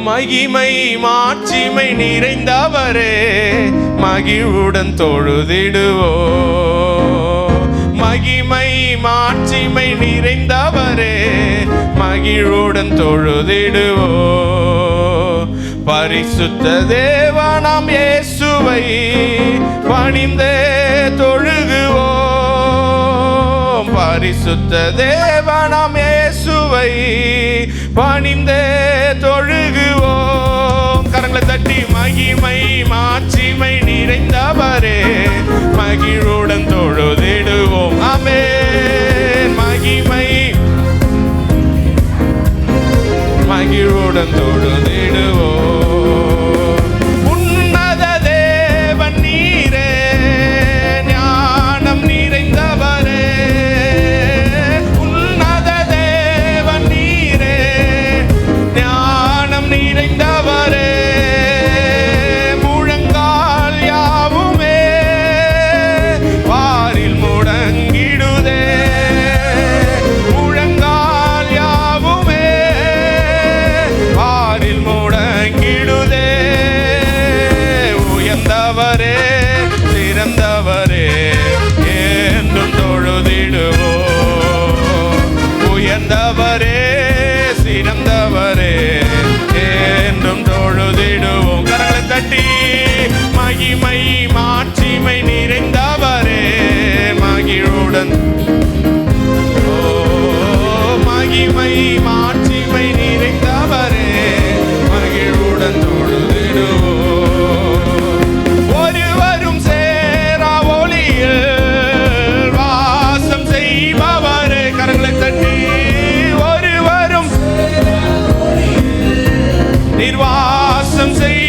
மகிமை மாட்சிமை நிறைந்தவரே மகிழ்வுடன் தொழுதிடுவோ. மகிமை மாட்சிமை நிறைந்தவரே மகிழ்வுடன் தொழுதிடுவோ. பரிசுத்த தேவனாம் இயேசுவை பணிந்தே தொழுகுவோம். பரிசுத்த தேவனாம் இயேசுவை பணிந்தே தொழுகுவோம். கரங்களை தட்டி மகிமை மாட்சிமை நிறைந்தவரே மகிழ்வுடன் தொழுதிடுவோம். ஆமென். மகிமை மகிழ்வுடன் தொழுதிடுவோம். உன்னத தேவன் நீரே ஞானம் நிறைந்தவரே. உன்னத தேவன் நீரே ஞானம் நிறைந்தவரே. முழங்கால் யாவுமே வாரில் முடங்கிடுதே. முழங்கால் யாவுமே வாரில் முடங்கிடுதே. உயர்ந்தவரே சிறந்தவரே என்றும் தொழுதிடுவோம். உயர்ந்தவரே சிறந்தவரே என்றும் தொழுதிடுவோம். கரங்களை தட்டி மகிமை மாட்சிமை நிறைந்தவரே மகிழ்வுடன் மகிமை மாட்சிமை நிறைந்தவரே மகிழ்வுடன் தொழுதிடுவோம். ஒருவரும் சேரா ஒளியில் வாசம் செய்பவரே. கரங்களை தட்டி ஒருவரும் நிர்வாசம் செய்